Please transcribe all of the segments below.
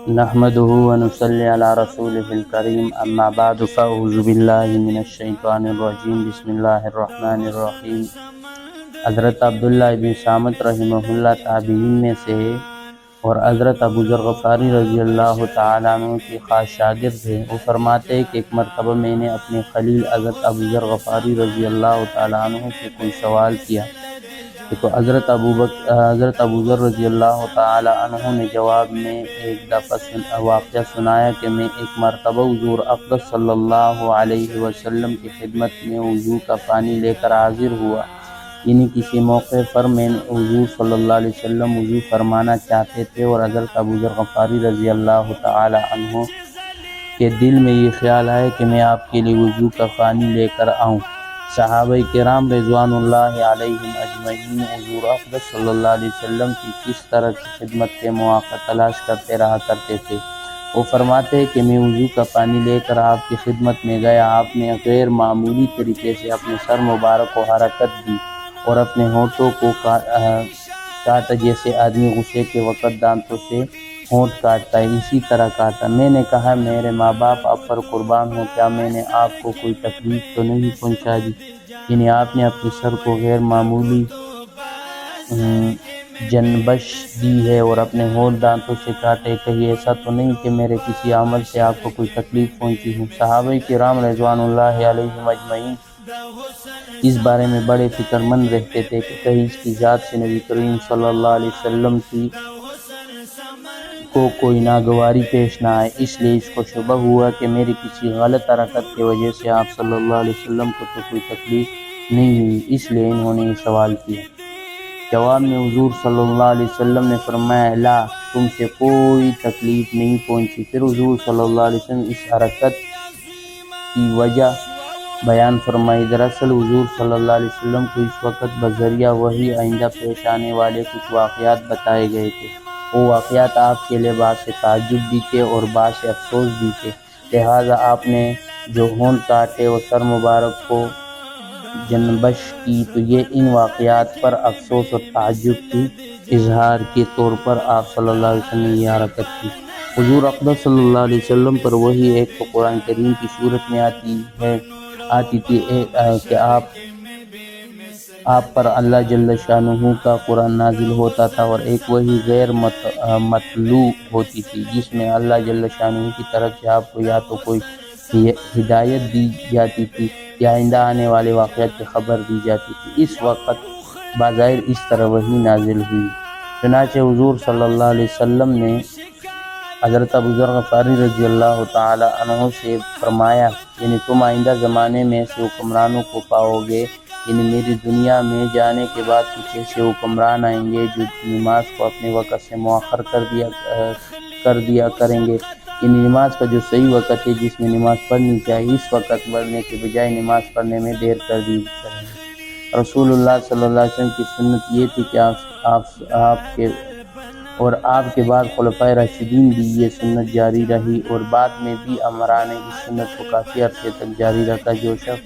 نحمده ونصلي على رسوله الكريم اما بعد فاعوذ بالله من الشیطان الرجیم بسم اللہ الرحمن الرحیم۔ حضرت عبداللہ ابن صامت رحمہ اللہ تابعین میں سے ہے اور حضرت ابو ذر غفاری رضی اللہ تعالیٰ عنہ کے خاص شاگرد ہیں۔ وہ فرماتے ہیں کہ ایک مرتبہ میں نے اپنے خلیل حضرت ابو ذر غفاری رضی اللہ تعالیٰ عنہ سے کوئی سوال کیا تو حضرت ابو ذر رضی اللہ تعالی عنہ نے جواب میں ایک دفعہ واقعہ سنایا کہ میں ایک مرتبہ حضور اقدس صلی اللہ علیہ وسلم کی خدمت میں وضو کا پانی لے کر حاضر ہوا، یعنی کسی موقع پر میں حضور صلی اللہ علیہ وسلم وضو فرمانا چاہتے تھے اور حضرت ابو ذر غفاری رضی اللہ تعالی عنہ کے دل میں یہ خیال آیا کہ میں آپ کے لیے وضو کا پانی لے کر آؤں۔ صحابہ کرام رضوان اللہ علیہم اجمعین حضور اقدس صلی اللہ علیہ وسلم کی کس طرح کی خدمت کے مواقع تلاش کرتے رہا کرتے تھے۔ وہ فرماتے ہیں کہ میں وضو کا پانی لے کر آپ کی خدمت میں گیا، آپ نے غیر معمولی طریقے سے اپنے سر مبارک کو حرکت دی اور اپنے ہونٹوں کو کاٹا جیسے آدمی غصے کے وقت دانتوں سے ہونٹ کاٹتا ہے، اسی طرح کاٹا۔ میں نے کہا میرے ماں باپ آپ پر قربان ہو، کیا میں نے آپ کو کوئی تکلیف تو نہیں پہنچا دی؟ یعنی آپ نے اپنے سر کو غیر معمولی جنبش دی ہے اور اپنے ہونٹ دانتوں سے کاٹے، کہیں ایسا تو نہیں کہ میرے کسی عمل سے آپ کو کوئی تکلیف پہنچی ہو؟ صحابہ کرام رضوان اللہ علیہم اجمعین اس بارے میں بڑے فکر مند رہتے تھے کہ کہیں اس کی ذات سے نبی کریم صلی اللہ علیہ وسلم کو کوئی ناگواری پیش نہ آئے، اس لیے اس کو شبہ ہوا کہ میری کسی غلط حرکت کی وجہ سے آپ صلی اللہ علیہ وسلم کو تو کوئی تکلیف نہیں ہوئی، اس لیے انہوں نے یہ سوال کیا۔ جواب میں حضور صلی اللہ علیہ وسلم نے فرمایا لا، تم سے کوئی تکلیف نہیں پہنچی۔ پھر حضور صلی اللہ علیہ وسلم اس حرکت کی وجہ بیان فرمائی۔ دراصل حضور صلی اللہ علیہ وسلم کو اس وقت بذریعہ وحی آئندہ پیش آنے والے کچھ واقعات بتائے گئے تھے۔ وہ واقعات آپ کے لیے باعث تعجب بھی تھے اور باعث افسوس بھی تھے، لہٰذا آپ نے جو ہونٹ کاٹے اور سر مبارک کو جنبش کی تو یہ ان واقعات پر افسوس اور تعجب کی اظہار کے طور پر آپ صلی اللہ علیہ وسلم نے یہ حرکت کی۔ حضور اقدس صلی اللہ علیہ وسلم پر وحی ایک تو قرآن کریم کی صورت میں آتی تھی کہ آپ پر اللہ جل شانہ کا قرآن نازل ہوتا تھا، اور ایک وحی غیر مطلوع ہوتی تھی جس میں اللہ جل شانہ کی طرف سے آپ کو یا تو کوئی ہدایت دی جاتی تھی یا آئندہ آنے والے واقعات کی خبر دی جاتی تھی۔ اس وقت بظاہر اس طرح وحی نازل ہوئی۔ چنانچہ حضور صلی اللہ علیہ وسلم نے حضرت ابو ذر غفاری رضی اللہ تعالی عنہ سے فرمایا، یعنی تم آئندہ زمانے میں ایسے حکمرانوں کو پاؤ گے، یعنی میری دنیا میں جانے کے بعد کچھ ایسے حکمران آئیں گے جو نماز کو اپنے وقت سے مؤخر کر دیا کریں گے، یعنی نماز کا جو صحیح وقت ہے جس میں نماز پڑھنی چاہیے اس وقت پڑھنے کے بجائے نماز پڑھنے میں دیر کر دی کریں گے۔ رسول اللہ صلی اللہ علیہ وسلم کی سنت یہ تھی کہ آپ کے بعد خلفائے راشدین بھی یہ سنت جاری رہی، اور بعد میں بھی امراء نے اس سنت کو کافی عرصے تک جاری رکھا۔ جو شخص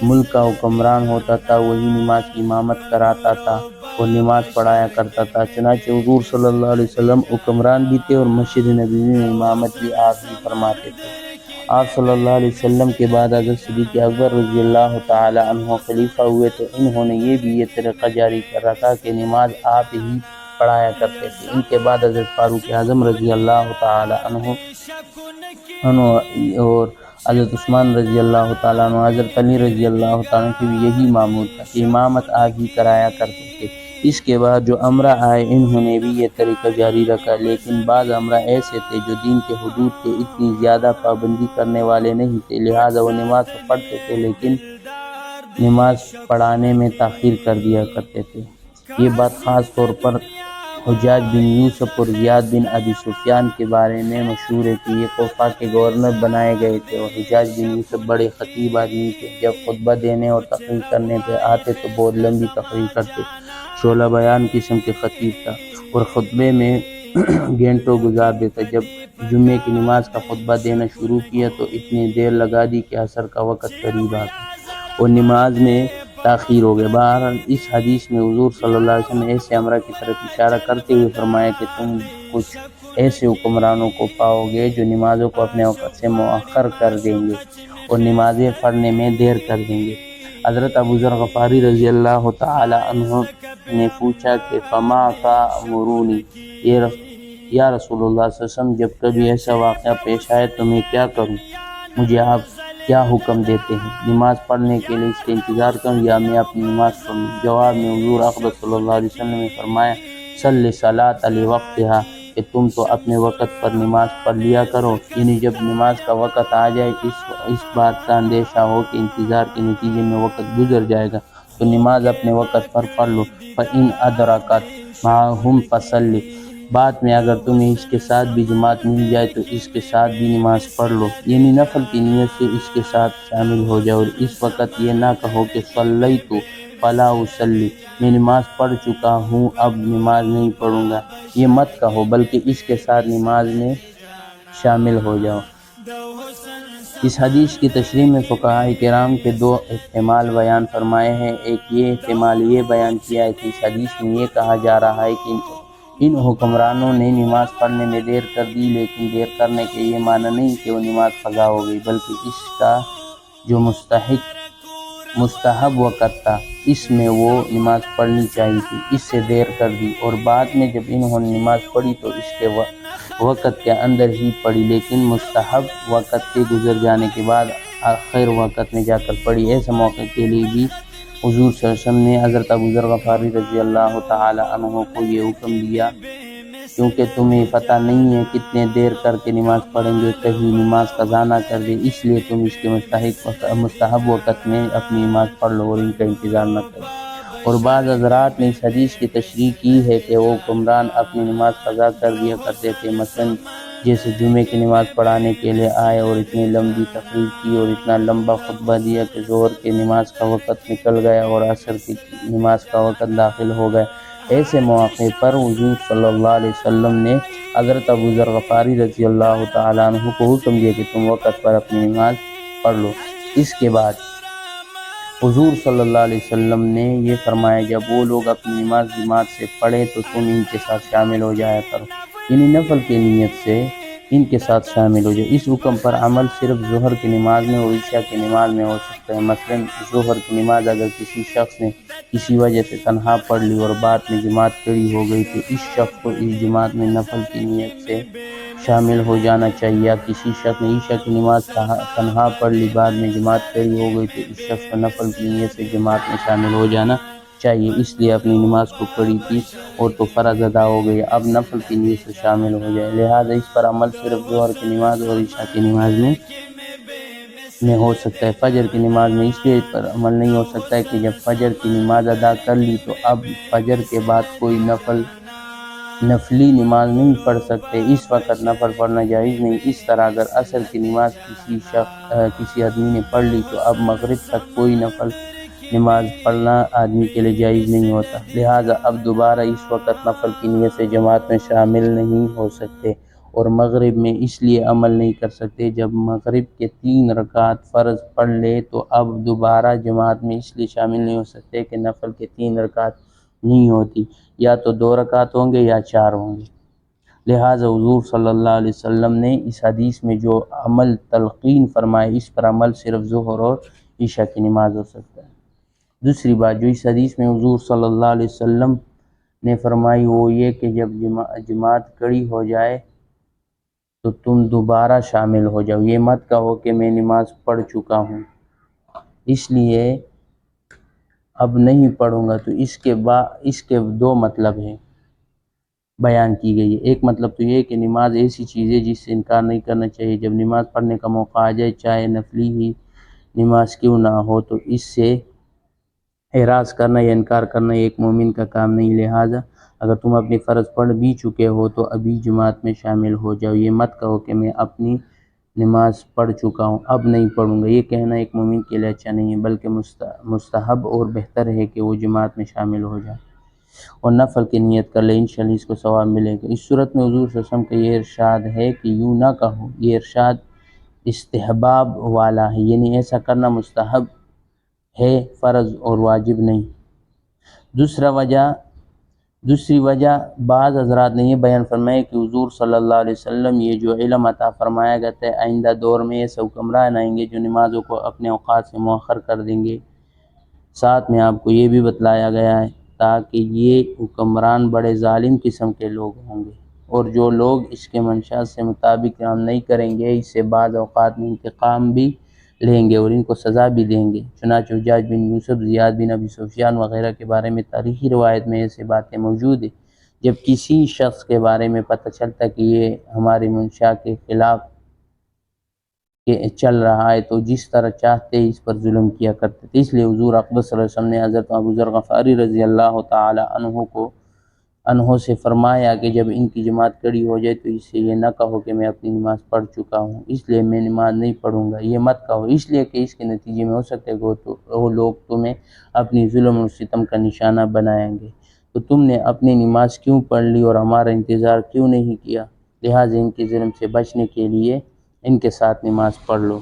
ملک کا حکمران ہوتا تھا وہی نماز کی امامت کراتا تھا اور نماز پڑھایا کرتا تھا۔ چنانچہ حضور صلی اللہ علیہ وسلم حکمران بھی تھے اور مسجد نبوی میں امامت بھی آپ ہی فرماتے تھے۔ آپ صلی اللہ علیہ وسلم کے بعد حضرت صدیق اکبر رضی اللہ تعالی عنہ خلیفہ ہوئے تو انہوں نے یہ طریقہ جاری کر رکھا کہ نماز آپ ہی پڑھایا کرتے تھے۔ ان کے بعد حضرت فاروق اعظم رضی اللہ تعالی عنہ اور حضرت عثمان رضی اللہ تعالیٰ عنہ، حضرت علی رضی اللہ تعالیٰ عنہ کی بھی یہی معمول تھا کہ امامت آپ ہی کرایا کرتے تھے۔ اس کے بعد جو امراء آئے انہوں نے بھی یہ طریقہ جاری رکھا، لیکن بعض امراء ایسے تھے جو دین کے حدود کے اتنی زیادہ پابندی کرنے والے نہیں تھے، لہٰذا وہ نماز تو پڑھتے تھے لیکن نماز پڑھانے میں تاخیر کر دیا کرتے تھے۔ یہ بات خاص طور پر حجاج بن یوسف اور زیاد بن ابی سفیان کے بارے میں مشہور ہے کہ یہ کوفہ کے گورنر بنائے گئے تھے، اور حجاج بن یوسف بڑے خطیب آدمی تھے۔ جب خطبہ دینے اور تقریر کرنے پہ آتے تو بہت لمبی تقریر کرتے، شعلہ بیان قسم کے خطیب تھا اور خطبے میں گھنٹوں گزار دیتا۔ جب جمعے کی نماز کا خطبہ دینا شروع کیا تو اتنی دیر لگا دی کہ عصر کا وقت قریب آ گیا اور نماز میں تاخیر ہو گیا۔ بہرحال اس حدیث میں حضور صلی اللہ علیہ وسلم نے ایسے امراء کی طرف اشارہ کرتے ہوئے فرمایا کہ تم کچھ ایسے حکمرانوں کو پاؤ گے جو نمازوں کو اپنے وقت سے مؤخر کر دیں گے اور نمازیں پڑھنے میں دیر کر دیں گے۔ حضرت ابو ذر غفاری رضی اللہ تعالی عنہ نے پوچھا کہ فما تأمرونی، یا رسول اللہ صلی اللہ علیہ وسلم، جب کبھی ایسا واقعہ پیش آئے تو میں کیا کروں؟ مجھے آپ کیا حکم دیتے ہیں؟ نماز پڑھنے کے لیے اس کے انتظار کروں یا میں اپنی نماز پڑھوں؟ جواب میں حضور اقدس صلی اللہ علیہ وسلم نے فرمایا صلی صلاۃ لوقتہا، کہ تم تو اپنے وقت پر نماز پڑھ لیا کرو، یعنی جب نماز کا وقت آ جائے اس بات کا اندیشہ ہو کہ انتظار کے نتیجے میں وقت گزر جائے گا تو نماز اپنے وقت پر پڑھ لو۔ فإن أدركت معهم فصلی، بعد میں اگر تمہیں اس کے ساتھ بھی جماعت مل جائے تو اس کے ساتھ بھی نماز پڑھ لو، یعنی نفل کی نیت سے اس کے ساتھ شامل ہو جاؤ، اور اس وقت یہ نہ کہو کہ صلیت فلا اصلی، میں نماز پڑھ چکا ہوں اب نماز نہیں پڑھوں گا، یہ مت کہو، بلکہ اس کے ساتھ نماز میں شامل ہو جاؤ۔ اس حدیث کی تشریح میں فقہاء کرام کے دو احتمال بیان فرمائے ہیں۔ ایک یہ احتمال یہ بیان کیا ہے کہ اس حدیث میں یہ کہا جا رہا ہے کہ ان حکمرانوں نے نماز پڑھنے میں دیر کر دی، لیکن دیر کرنے کے یہ معنی نہیں کہ وہ نماز قضا ہو گئی، بلکہ اس کا جو مستحب وقت تھا اس میں وہ نماز پڑھنی چاہیے تھی، اس سے دیر کر دی، اور بعد میں جب انہوں نے نماز پڑھی تو اس کے وقت کے اندر ہی پڑھی، لیکن مستحب وقت کے گزر جانے کے بعد آخر وقت میں جا کر پڑھی۔ ایسے موقع کے لیے بھی حضور صلی اللہ علیہ وسلم نے حضرت ابو ذر غفاری رضی اللہ تعالی عنہ کو یہ حکم دیا، کیونکہ تمہیں پتہ نہیں ہے کتنے دیر کر کے نماز پڑھیں گے، کہیں نماز قضا نہ کر دے، اس لیے تم اس کے مستحب وقت میں اپنی نماز پڑھ لو اور ان کا انتظار نہ کرو۔ اور بعض حضرات نے اس حدیث کی تشریح کی ہے کہ وہ حکمران اپنی نماز قضا کر دیا کرتے تھے، مثلا جیسے جمعے کی نماز پڑھانے کے لیے آئے اور اتنی لمبی تقریر کی اور اتنا لمبا خطبہ دیا کہ ظہر کی نماز کا وقت نکل گیا اور عصر کی نماز کا وقت داخل ہو گیا۔ ایسے مواقع پر حضور صلی اللہ علیہ وسلم نے حضرت ابو ذر غفاری رضی اللہ تعالیٰ عنہ کو حکم دیا کہ تم وقت پر اپنی نماز پڑھ لو۔ اس کے بعد حضور صلی اللہ علیہ وسلم نے یہ فرمایا جب وہ لوگ اپنی نماز جماعت سے پڑھے تو تم ان کے ساتھ شامل ہو جایا کرو، یعنی نفل کی نیت سے ان کے ساتھ شامل ہو جائے۔ اس حکم پر عمل صرف ظہر کی نماز میں اور عشاء کی نماز میں ہو سکتا ہے۔ مثلا ظہر کی نماز اگر کسی شخص نے کسی وجہ سے تنہا پڑھ لی اور بعد میں جماعت کھڑی ہو گئی تو اس شخص کو اس جماعت میں نفل کی نیت سے شامل ہو جانا چاہیے، یا کسی شخص نے عشاء کی نماز تنہا پڑھ لی بعد میں جماعت کھڑی ہو گئی تو اس شخص کو نفل کی نیت سے جماعت میں شامل ہو جانا چاہیے، اس لیے اپنی نماز کو پڑھی تھی اور تو فرض ادا ہو گئی، اب نفل کی نیت سے شامل ہو جائے، لہذا اس پر عمل صرف ظہر کی نماز اور عشاء کی نماز میں ہو سکتا ہے۔ فجر کی نماز میں اس لیے پر عمل نہیں ہو سکتا ہے کہ جب فجر کی نماز ادا کر لی تو اب فجر کے بعد کوئی نفلی نماز نہیں پڑھ سکتے، اس وقت نفل پڑھنا جائز نہیں۔ اس طرح اگر عصر کی نماز کسی آدمی نے پڑھ لی تو اب مغرب تک کوئی نفل نماز پڑھنا آدمی کے لیے جائز نہیں ہوتا، لہٰذا اب دوبارہ اس وقت نفل کی نیت سے جماعت میں شامل نہیں ہو سکتے، اور مغرب میں اس لیے عمل نہیں کر سکتے جب مغرب کے 3 رکعت فرض پڑھ لے تو اب دوبارہ جماعت میں اس لیے شامل نہیں ہو سکتے کہ نفل کے 3 رکعت نہیں ہوتی، یا تو 2 رکعت ہوں گے یا 4 ہوں گے، لہٰذا حضور صلی اللہ علیہ وسلم نے اس حدیث میں جو عمل تلقین فرمائے اس پر عمل صرف ظہر اور عشاء کی نماز ہو سکتا ہے۔ دوسری بات جو اس حدیث میں حضور صلی اللہ علیہ وسلم نے فرمائی وہ یہ کہ جب جماعت کھڑی ہو جائے تو تم دوبارہ شامل ہو جاؤ، یہ مت کہو کہ میں نماز پڑھ چکا ہوں اس لیے اب نہیں پڑھوں گا، تو اس کے 2 مطلب ہیں بیان کی گئی ہے۔ ایک مطلب تو یہ کہ نماز ایسی چیز ہے جس سے انکار نہیں کرنا چاہیے، جب نماز پڑھنے کا موقع آ جائے چاہے نفلی ہی نماز کیوں نہ ہو تو اس سے اعراض کرنا یا انکار کرنا ایک مومن کا کام نہیں، لہٰذا اگر تم اپنی فرض پڑھ بھی چکے ہو تو ابھی جماعت میں شامل ہو جاؤ، یہ مت کہو کہ میں اپنی نماز پڑھ چکا ہوں اب نہیں پڑھوں گا، یہ کہنا ایک مومن کے لیے اچھا نہیں ہے، بلکہ مستحب اور بہتر ہے کہ وہ جماعت میں شامل ہو جائے اور نفل کی نیت کر لے، انشاءاللہ اس کو ثواب ملے گا۔ اس صورت میں حضور صلی اللہ علیہ وسلم کا یہ ارشاد ہے کہ یوں نہ کہو، یہ ارشاد استحباب والا ہے، یعنی ایسا کرنا مستحب ہے، فرض اور واجب نہیں۔ دوسرا وجہ دوسری وجہ بعض حضرات نے یہ بیان فرمایا کہ حضور صلی اللہ علیہ وسلم یہ جو علم عطا فرمایا گیا ہے، آئندہ دور میں ایسے حکمران آئیں گے جو نمازوں کو اپنے اوقات سے مؤخر کر دیں گے۔ ساتھ میں آپ کو یہ بھی بتلایا گیا ہے تاکہ یہ حکمران بڑے ظالم قسم کے لوگ ہوں گے، اور جو لوگ اس کے منشا سے مطابق کام نہیں کریں گے اس سے بعض اوقات میں انتقام بھی لیں گے اور ان کو سزا بھی دیں گے۔ چنانچہ حجاج بن یوسف، زیاد بن ابی سفیان وغیرہ کے بارے میں تاریخی روایت میں ایسے باتیں موجود ہیں۔ جب کسی شخص کے بارے میں پتہ چلتا کہ یہ ہماری منشا کے خلاف چل رہا ہے تو جس طرح چاہتے اس پر ظلم کیا کرتے تھے۔ اس لیے حضور اقدس صلی اللہ علیہ وسلم نے حضرت ابو ذر غفاری رضی اللہ تعالی عنہ سے فرمایا کہ جب ان کی جماعت کھڑی ہو جائے تو اس سے یہ نہ کہو کہ میں اپنی نماز پڑھ چکا ہوں اس لیے میں نماز نہیں پڑھوں گا، یہ مت کہو، اس لیے کہ اس کے نتیجے میں ہو سکتا ہے کہ وہ لوگ تمہیں اپنی ظلم و ستم کا نشانہ بنائیں گے، تو تم نے اپنی نماز کیوں پڑھ لی اور ہمارا انتظار کیوں نہیں کیا؟ لہٰذا ان کے ظلم سے بچنے کے لیے ان کے ساتھ نماز پڑھ لو۔